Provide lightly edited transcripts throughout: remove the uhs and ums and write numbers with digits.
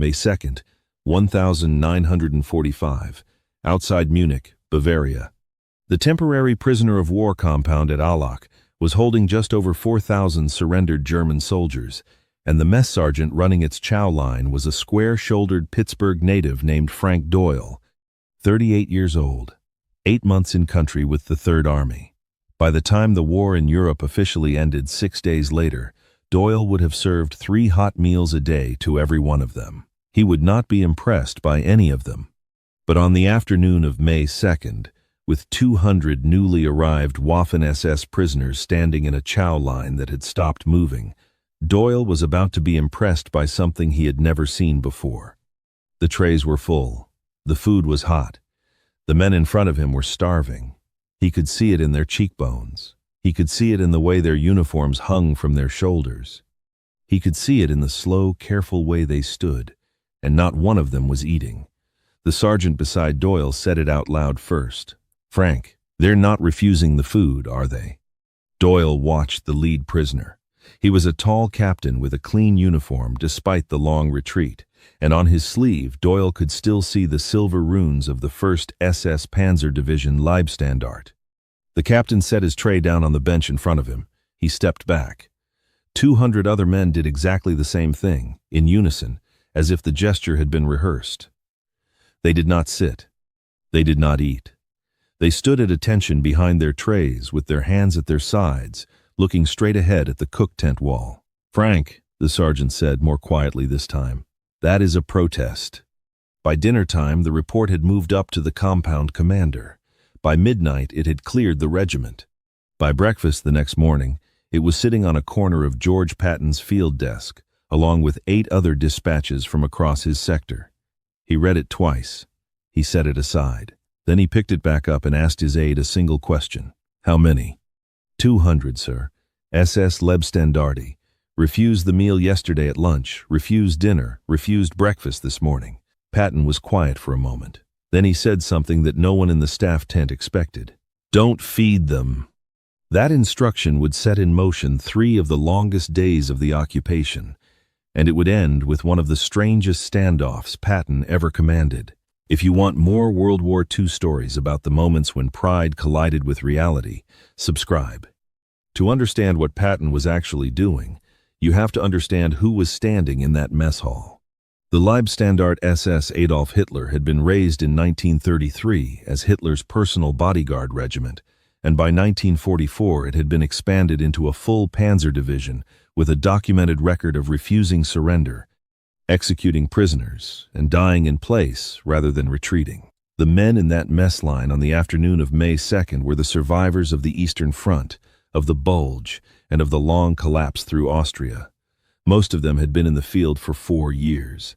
May 2nd, 1945, outside Munich, Bavaria. The temporary prisoner of war compound at Allach was holding just over 4,000 surrendered German soldiers, and the mess sergeant running its chow line was a square-shouldered Pittsburgh native named Frank Doyle, 38 years old, 8 months in country with the Third Army. By the time the war in Europe officially ended 6 days later, Doyle would have served 3 hot meals a day to every one of them. He would not be impressed by any of them. But on the afternoon of May 2nd, with 200 newly arrived Waffen-SS prisoners standing in a chow line that had stopped moving, Doyle was about to be impressed by something he had never seen before. The trays were full. The food was hot. The men in front of him were starving. He could see it in their cheekbones. He could see it in the way their uniforms hung from their shoulders. He could see it in the slow, careful way they stood, and not one of them was eating. The sergeant beside Doyle said it out loud first. "Frank, they're not refusing the food, are they?" Doyle watched the lead prisoner. He was a tall captain with a clean uniform despite the long retreat, and on his sleeve Doyle could still see the silver runes of the 1st SS Panzer Division Leibstandarte. The captain set his tray down on the bench in front of him. He stepped back. 200 other men did exactly the same thing, in unison, as if the gesture had been rehearsed. They did not sit. They did not eat. They stood at attention behind their trays with their hands at their sides, looking straight ahead at the cook tent wall. "Frank," the sergeant said more quietly this time, "that is a protest." By dinner time, the report had moved up to the compound commander. By midnight, it had cleared the regiment. By breakfast the next morning, it was sitting on a corner of George Patton's field desk, along with 8 other dispatches from across his sector. He read it twice. He set it aside. Then he picked it back up and asked his aide a single question. "How many?" 200, sir. SS Leibstandarte. Refused the meal yesterday at lunch, refused dinner, refused breakfast this morning." Patton was quiet for a moment. Then he said something that no one in the staff tent expected. "Don't feed them." That instruction would set in motion 3 of the longest days of the occupation, and it would end with one of the strangest standoffs Patton ever commanded. If you want more World War II stories about the moments when pride collided with reality, subscribe. To understand what Patton was actually doing, you have to understand who was standing in that mess hall. The Leibstandarte SS Adolf Hitler had been raised in 1933 as Hitler's personal bodyguard regiment, and by 1944 it had been expanded into a full panzer division with a documented record of refusing surrender, executing prisoners, and dying in place rather than retreating. The men in that mess line on the afternoon of May 2nd were the survivors of the Eastern Front, of the Bulge, and of the long collapse through Austria. Most of them had been in the field for 4 years.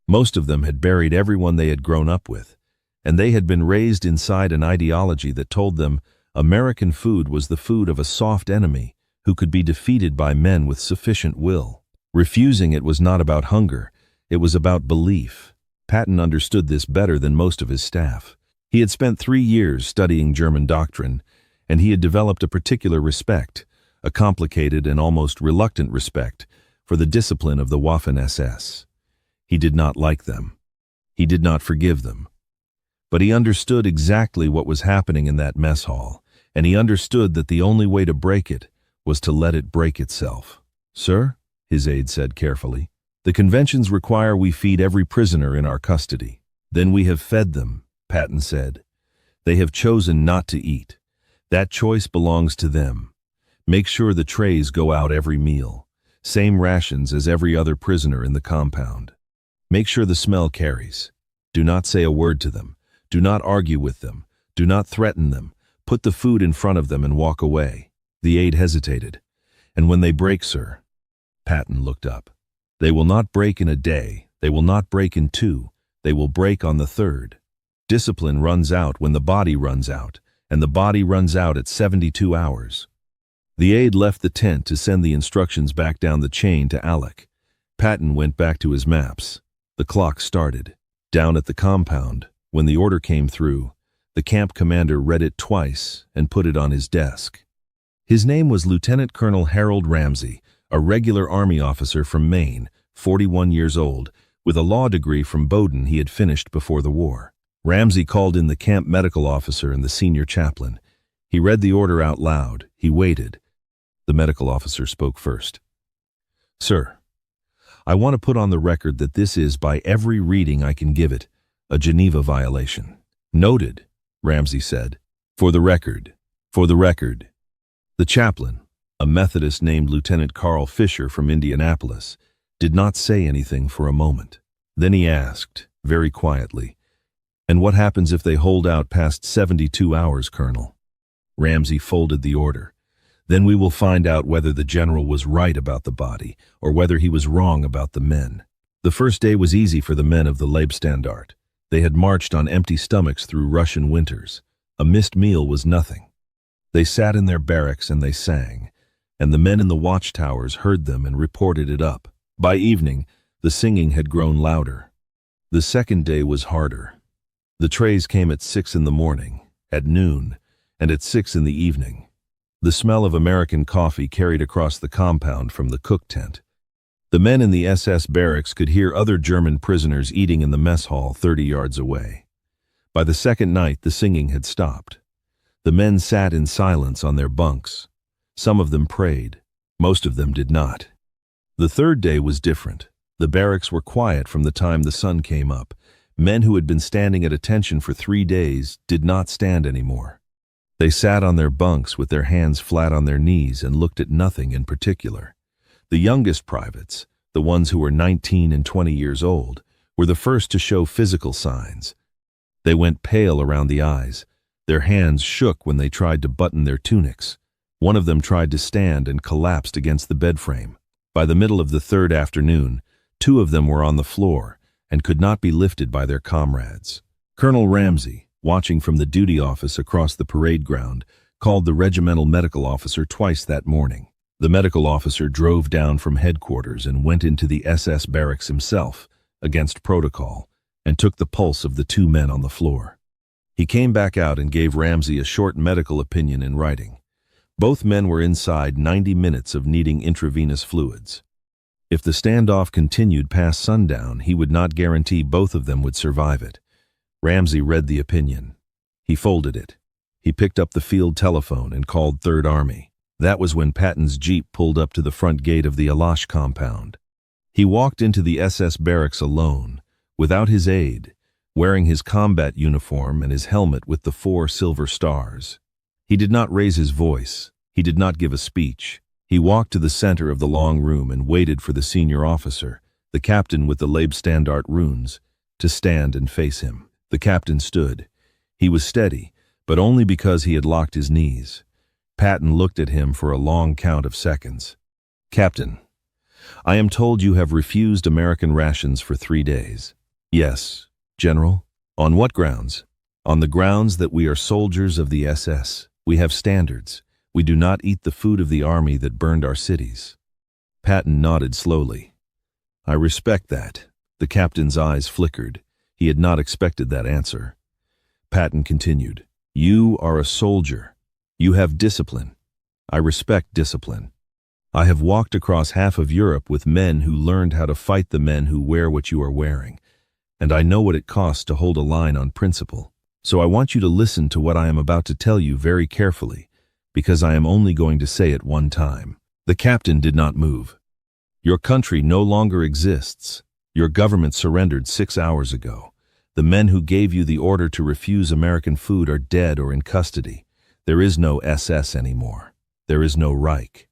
Most of them had buried everyone they had grown up with, and they had been raised inside an ideology that told them American food was the food of a soft enemy who could be defeated by men with sufficient will. Refusing it was not about hunger, it was about belief. Patton understood this better than most of his staff. He had spent 3 years studying German doctrine, and he had developed a particular respect, a complicated and almost reluctant respect, for the discipline of the Waffen-SS. He did not like them. He did not forgive them. But he understood exactly what was happening in that mess hall, and he understood that the only way to break it was to let it break itself. "Sir," his aide said carefully, "the conventions require we feed every prisoner in our custody." "Then we have fed them," Patton said. "They have chosen not to eat. That choice belongs to them. Make sure the trays go out every meal. Same rations as every other prisoner in the compound. Make sure the smell carries. Do not say a word to them. Do not argue with them. Do not threaten them. Put the food in front of them and walk away." The aide hesitated. "And when they break, sir?" Patton looked up. "They will not break in a day. They will not break in 2. They will break on the 3rd. Discipline runs out when the body runs out, and the body runs out at 72 hours. The aide left the tent to send the instructions back down the chain to Allach. Patton went back to his maps. The clock started. Down at the compound, when the order came through, the camp commander read it twice and put it on his desk. His name was Lieutenant Colonel Harold Ramsey, a regular Army officer from Maine, 41 years old, With a law degree from Bowdoin he had finished before the war. Ramsey called in the camp medical officer and the senior chaplain. He read the order out loud. He waited. The medical officer spoke first. "Sir, I want to put on the record that this is, by every reading I can give it, a Geneva violation." "Noted," Ramsey said. "For the record. For the record." The chaplain, a Methodist named Lieutenant Carl Fisher from Indianapolis, did not say anything for a moment. Then he asked, very quietly, "And what happens if they hold out past 72 hours, Colonel?" Ramsey folded the order. "Then we will find out whether the general was right about the body or whether he was wrong about the men." The first day was easy for the men of the Leibstandarte. They had marched on empty stomachs through Russian winters. A missed meal was nothing. They sat in their barracks and they sang, and the men in the watchtowers heard them and reported it up. By evening, the singing had grown louder. The second day was harder. The trays came at 6 in the morning, at noon, and at 6 in the evening. The smell of American coffee carried across the compound from the cook tent. The men in the SS barracks could hear other German prisoners eating in the mess hall 30 yards away. By the second night, the singing had stopped. The men sat in silence on their bunks. Some of them prayed. Most of them did not. The third day was different. The barracks were quiet from the time the sun came up. Men who had been standing at attention for 3 days did not stand anymore. They sat on their bunks with their hands flat on their knees and looked at nothing in particular. The youngest privates, the ones who were 19 and 20 years old, were the first to show physical signs. They went pale around the eyes. Their hands shook when they tried to button their tunics. One of them tried to stand and collapsed against the bed frame. By the middle of the third afternoon, 2 of them were on the floor and could not be lifted by their comrades. Colonel Ramsey, watching from the duty office across the parade ground, called the regimental medical officer twice that morning. The medical officer drove down from headquarters and went into the SS barracks himself, against protocol, and took the pulse of the 2 men on the floor. He came back out and gave Ramsey a short medical opinion in writing. Both men were inside 90 minutes of needing intravenous fluids. If the standoff continued past sundown, he would not guarantee both of them would survive it. Ramsey read the opinion. He folded it. He picked up the field telephone and called Third Army. That was when Patton's jeep pulled up to the front gate of the Alash compound. He walked into the SS barracks alone, without his aide, wearing his combat uniform and his helmet with the 4 silver stars. He did not raise his voice. He did not give a speech. He walked to the center of the long room and waited for the senior officer, the captain with the Leibstandarte runes, to stand and face him. The captain stood. He was steady, but only because he had locked his knees. Patton looked at him for a long count of seconds. "Captain, I am told you have refused American rations for 3 days. "Yes, General." "On what grounds?" "On the grounds that we are soldiers of the SS. We have standards. We do not eat the food of the army that burned our cities." Patton nodded slowly. "I respect that." The captain's eyes flickered. He had not expected that answer. Patton continued, "You are a soldier. You have discipline. I respect discipline. I have walked across half of Europe with men who learned how to fight the men who wear what you are wearing, and I know what it costs to hold a line on principle. So I want you to listen to what I am about to tell you very carefully, because I am only going to say it one time." The captain did not move. "Your country no longer exists. Your government surrendered 6 hours ago. The men who gave you the order to refuse American food are dead or in custody. There is no SS anymore. There is no Reich.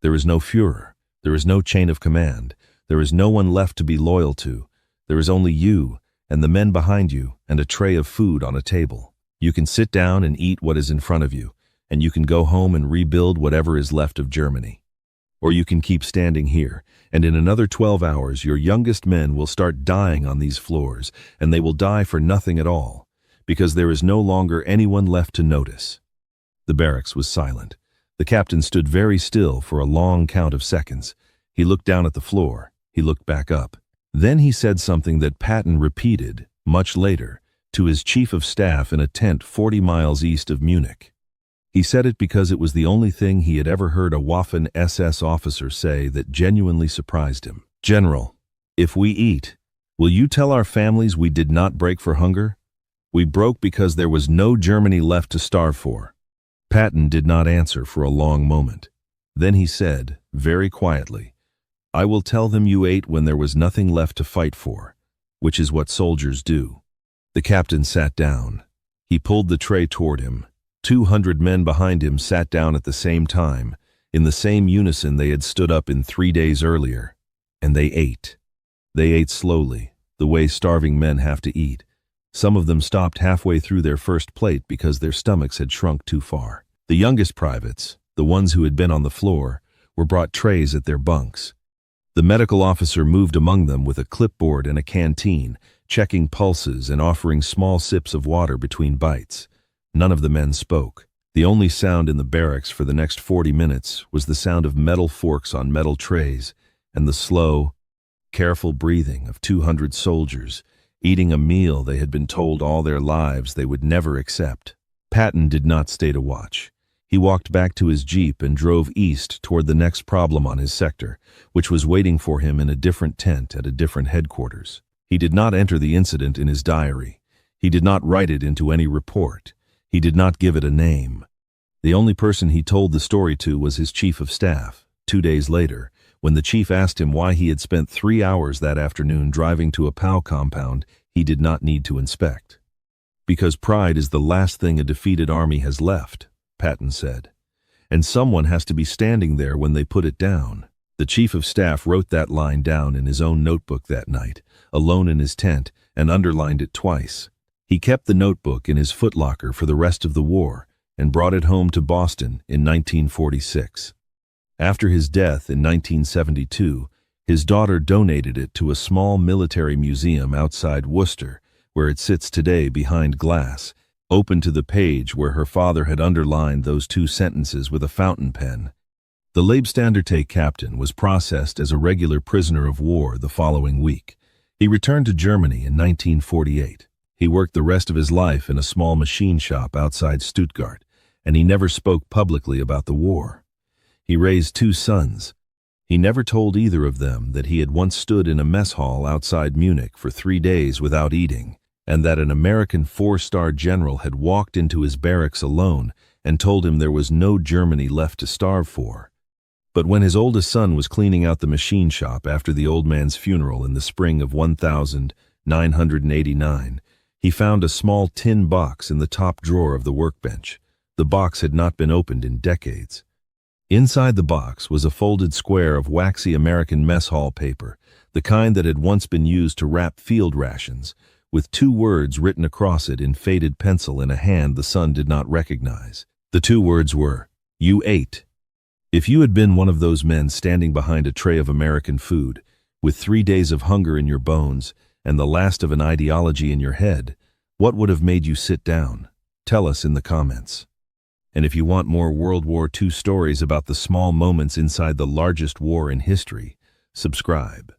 There is no Führer. There is no chain of command. There is no one left to be loyal to. There is only you and the men behind you and a tray of food on a table. You can sit down and eat what is in front of you, and you can go home and rebuild whatever is left of Germany. Or you can keep standing here, and in another 12 hours your youngest men will start dying on these floors, and they will die for nothing at all, because there is no longer anyone left to notice." The barracks was silent. The captain stood very still for a long count of seconds. He looked down at the floor. He looked back up. Then he said something that Patton repeated, much later, to his chief of staff in a tent 40 miles east of Munich. He said it because it was the only thing he had ever heard a Waffen-SS officer say that genuinely surprised him. "General, if we eat, Will you tell our families we did not break for hunger? We broke because there was no Germany left to starve for. Patton did not answer for a long moment. Then he said, very quietly, I will tell them you ate when there was nothing left to fight for, which is what soldiers do. The captain sat down. He pulled the tray toward him. 200 men behind him sat down at the same time, in the same unison they had stood up in 3 days earlier, and they ate. They ate slowly, the way starving men have to eat. Some of them stopped halfway through their first plate because their stomachs had shrunk too far. The youngest privates, the ones who had been on the floor, were brought trays at their bunks. The medical officer moved among them with a clipboard and a canteen, checking pulses and offering small sips of water between bites. None of the men spoke. The only sound in the barracks for the next 40 minutes was the sound of metal forks on metal trays and the slow, careful breathing of 200 soldiers eating a meal they had been told all their lives they would never accept. Patton did not stay to watch. He walked back to his jeep and drove east toward the next problem on his sector, which was waiting for him in a different tent at a different headquarters. He did not enter the incident in his diary. He did not write it into any report. He did not give it a name. The only person he told the story to was his chief of staff. 2 days later, when the chief asked him why he had spent 3 hours that afternoon driving to a POW compound he did not need to inspect. Because pride is the last thing a defeated army has left, Patton said. And someone has to be standing there when they put it down. The chief of staff wrote that line down in his own notebook that night, alone in his tent, and underlined it twice. He kept the notebook in his footlocker for the rest of the war and brought it home to Boston in 1946. After his death in 1972, his daughter donated it to a small military museum outside Worcester, where it sits today behind glass, open to the page where her father had underlined those 2 sentences with a fountain pen. The Leibstandarte captain was processed as a regular prisoner of war the following week. He returned to Germany in 1948. He worked the rest of his life in a small machine shop outside Stuttgart, and he never spoke publicly about the war. He raised 2 sons. He never told either of them that he had once stood in a mess hall outside Munich for 3 days without eating, and that an American 4-star general had walked into his barracks alone and told him there was no Germany left to starve for. But when his oldest son was cleaning out the machine shop after the old man's funeral in the spring of 1989, he found a small tin box in the top drawer of the workbench. The box had not been opened in decades. Inside the box was a folded square of waxy American mess hall paper, the kind that had once been used to wrap field rations, with 2 words written across it in faded pencil in a hand the son did not recognize. The 2 words were, "You ate." If you had been one of those men standing behind a tray of American food, with 3 days of hunger in your bones and the last of an ideology in your head, what would have made you sit down? Tell us in the comments. And if you want more World War II stories about the small moments inside the largest war in history, subscribe.